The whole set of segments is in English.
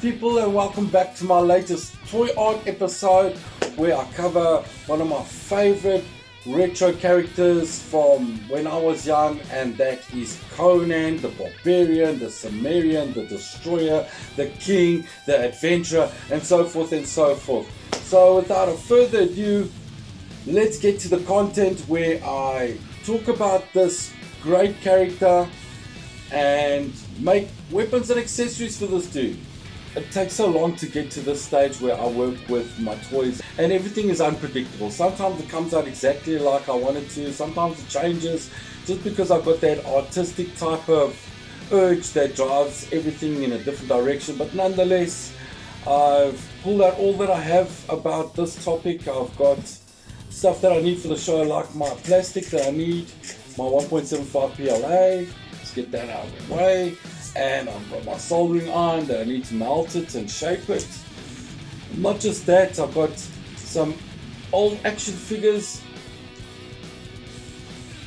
people, and welcome back to my latest toy art episode where I cover one of my favorite retro characters from when I was young, and that is Conan the Barbarian, the Cimmerian, the Destroyer, the King, the Adventurer, and so forth and so forth. So without a further ado, let's get to the content where I talk about this great character and make weapons and accessories for this dude. It takes so long to get to this stage where I work with my toys, and everything is unpredictable. Sometimes it comes out exactly like I want it to, sometimes it changes just because I've got that artistic type of urge that drives everything in a different direction. But nonetheless, I've pulled out all that I have about this topic. I've got stuff that I need for the show, like my plastic that I need, my 1.75 PLA. Let's get that out of the way. And I've got my soldering iron that I need to melt it and shape it. Not just that, I've got some old action figures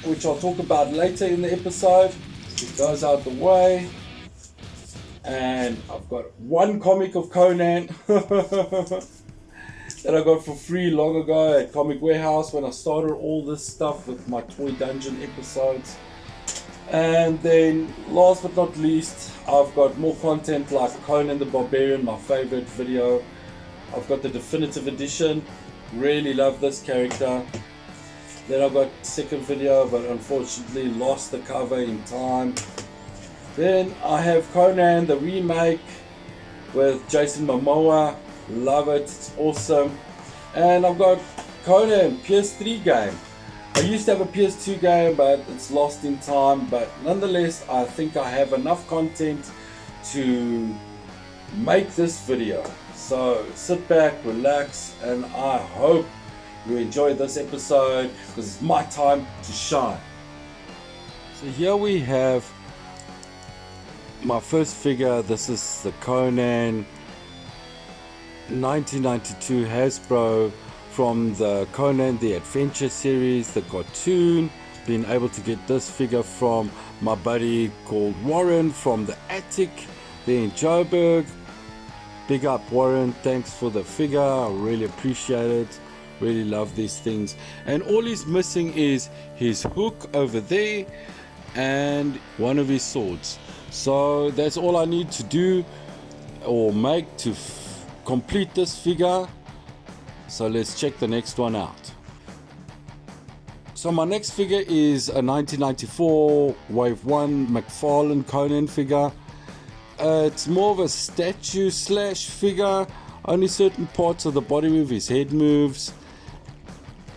which I'll talk about later in the episode. Get those out the way. And I've got one comic of Conan that I got for free long ago at Comic Warehouse when I started all this stuff with my Toy Dungeon episodes. And then last but not least, I've got more content like Conan the Barbarian, my favorite video. I've got the definitive edition, really love this character. Then I've got second video, but unfortunately lost the cover in time. Then I have Conan the remake with Jason Momoa, love it, it's awesome. And I've got Conan PS3 game. I used to have a PS2 game, but it's lost in time. But nonetheless, I think I have enough content to make this video. So sit back, relax, and I hope you enjoy this episode because it's my time to shine. So here we have my first figure. This is the Conan 1992 Hasbro from the Conan the Adventure series, the cartoon. Been able to get this figure from my buddy called Warren from the Attic there in Joburg. Big up Warren, thanks for the figure, I really appreciate it, really love these things. And all he's missing is his hook over there and one of his swords. So that's all I need to do or make to complete this figure. So let's check the next one out. So my next figure is a 1994 Wave 1 McFarlane Conan figure. It's more of a statue slash figure. Only certain parts of the body of his head moves,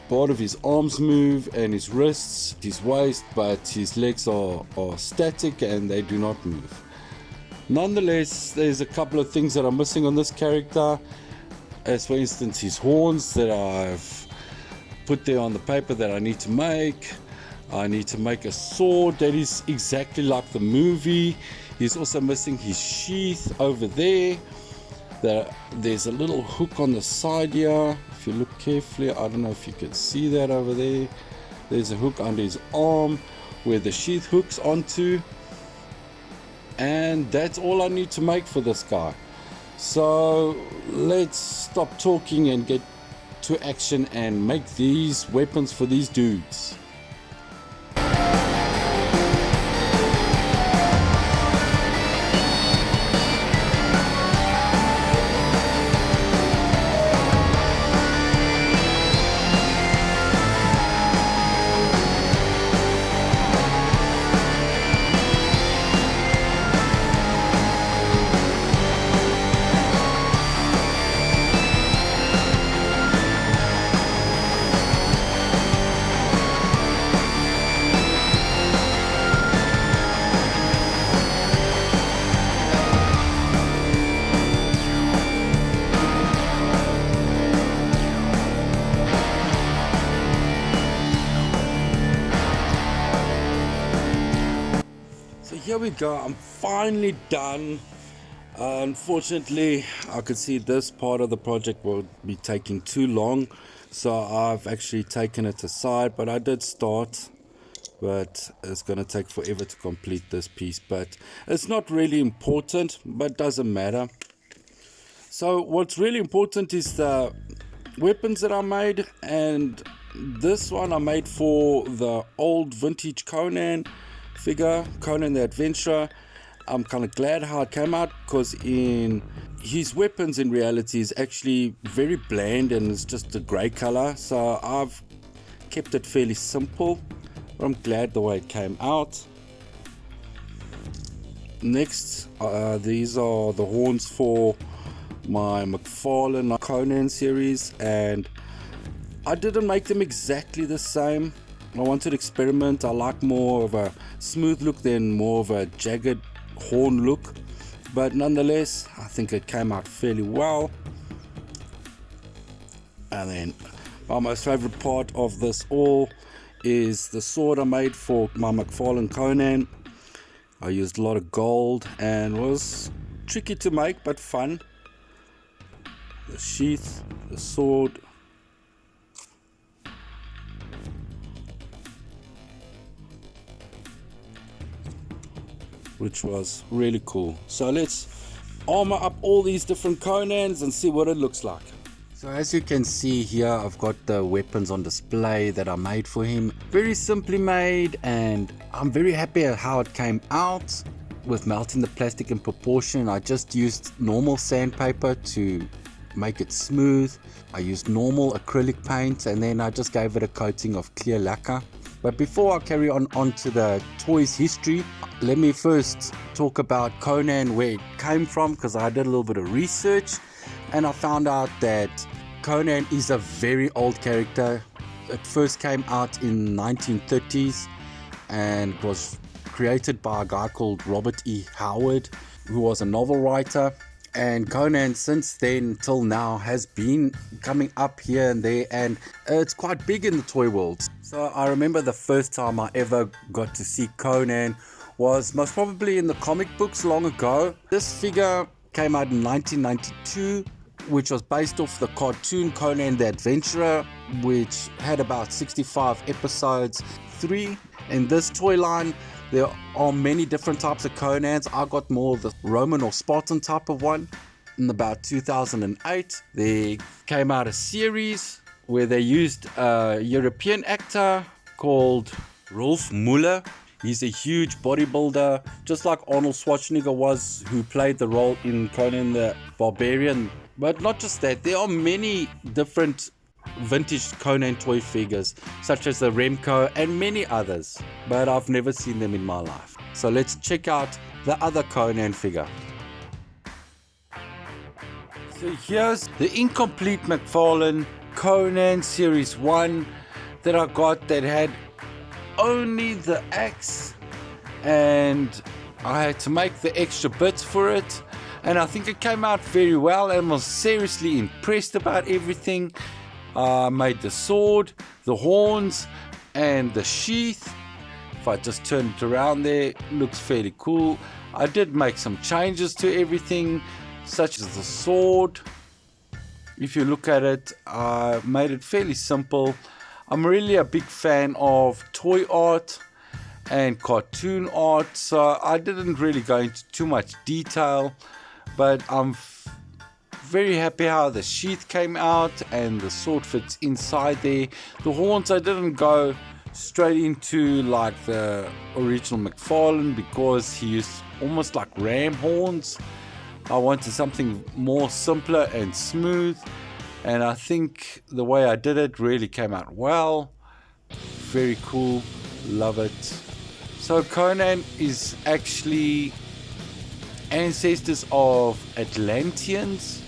part of his arms move, and his wrists, his waist, but his legs are static and they do not move. Nonetheless, there's a couple of things that are missing on this character. As for instance, his horns that I've put there on the paper that I need to make. I need to make a sword that is exactly like the movie. He's also missing his sheath over there. There's a little hook on the side here. If you look carefully, I don't know if you can see that over there. There's a hook under his arm where the sheath hooks onto. And that's all I need to make for this guy. So let's stop talking and get to action and make these weapons for these dudes. Here we go, I'm finally done. Unfortunately, I could see this part of the project will be taking too long, so I've actually taken it aside, but I did start. But it's going to take forever to complete this piece, but it's not really important, but doesn't matter. So what's really important is the weapons that I made, and this one I made for the old vintage Conan figure, Conan the Adventurer. I'm kind of glad how it came out, because in his weapons in reality is actually very bland and it's just a grey color, so I've kept it fairly simple, but I'm glad the way it came out. Next, these are the horns for my McFarlane Conan series, and I didn't make them exactly the same. I wanted to experiment. I like more of a smooth look than more of a jagged horn look, but nonetheless I think it came out fairly well. And then my most favorite part of this all is the sword I made for my McFarlane Conan. I used a lot of gold and was tricky to make but fun. The sheath, the sword, which was really cool. So let's armor up all these different Conans and see what it looks like. So as you can see here, I've got the weapons on display that I made for him. Very simply made, and I'm very happy at how it came out with melting the plastic in proportion. I just used normal sandpaper to make it smooth. I used normal acrylic paint, and then I just gave it a coating of clear lacquer. But before I carry on to the toy's history, let me first talk about Conan, where it came from, because I did a little bit of research and I found out that Conan is a very old character. It first came out in 1930s and was created by a guy called Robert E. Howard, who was a novel writer. And Conan since then till now has been coming up here and there, and it's quite big in the toy world. So I remember the first time I ever got to see Conan was most probably in the comic books long ago. This figure came out in 1992, which was based off the cartoon Conan the Adventurer, which had about 65 episodes. In this toy line, there are many different types of Conans. I got more of the Roman or Spartan type of one. In about 2008, there came out a series where they used a European actor called Rolf Muller. He's a huge bodybuilder, just like Arnold Schwarzenegger was, who played the role in Conan the Barbarian. But not just that, there are many different vintage Conan toy figures, such as the Remco and many others, but I've never seen them in my life. So let's check out the other Conan figure. So here's the incomplete McFarlane Conan Series 1 that I got, that had only the axe, and I had to make the extra bits for it, and I think it came out very well and was seriously impressed about everything. I made the sword, the horns, and the sheath. If I just turn it around there, it looks fairly cool. I did make some changes to everything, such as the sword. If you look at it, I made it fairly simple. I'm really a big fan of toy art and cartoon art, so I didn't really go into too much detail, but I'm very happy how the sheath came out and the sword fits inside there. The horns, I didn't go straight into like the original McFarlane, because he used almost like ram horns. I wanted something more simpler and smooth, and I think the way I did it really came out well. Very cool, love it. So Conan is actually ancestors of Atlanteans,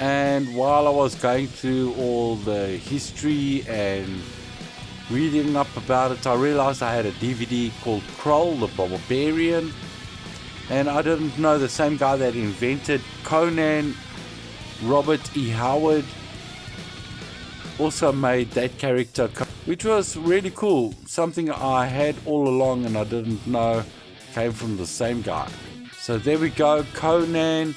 and while I was going through all the history and reading up about it, I realized I had a DVD called Kroll the Barbarian, and I didn't know the same guy that invented Conan, Robert E. Howard, also made that character, which was really cool. Something I had all along and I didn't know came from the same guy. So there we go, Conan,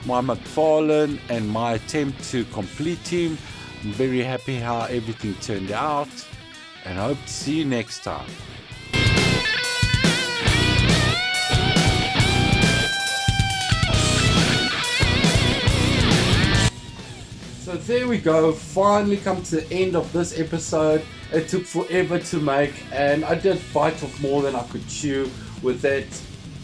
my McFarlane, and my attempt to complete him. I'm very happy how everything turned out, and hope to see you next time. So there we go, finally come to the end of this episode. It took forever to make, and I did bite off more than I could chew with that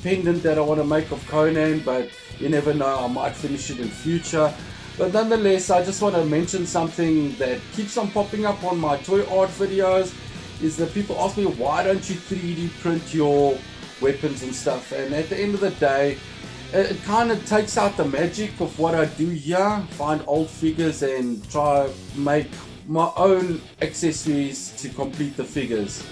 pendant that I want to make of Conan, but you never know, I might finish it in future. But nonetheless, I just want to mention something that keeps on popping up on my toy art videos, is that people ask me, why don't you 3D print your weapons and stuff? And at the end of the day, it kind of takes out the magic of what I do here, find old figures and try make my own accessories to complete the figures.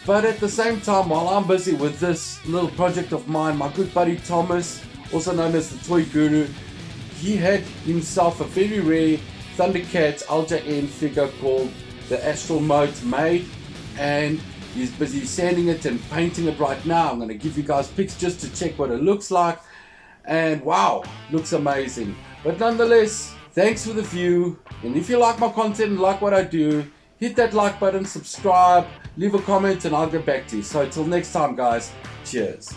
But at the same time, while I'm busy with this little project of mine, my good buddy Thomas, also known as the Toy Guru, he had himself a very rare Thundercats Ultra N figure called the Astral Mode made, and he's busy sanding it and painting it right now. I'm going to give you guys pics just to check what it looks like. And wow, looks amazing. But nonetheless, thanks for the view. And if you like my content and like what I do, hit that like button, subscribe, leave a comment, and I'll get back to you. So until next time, guys, cheers.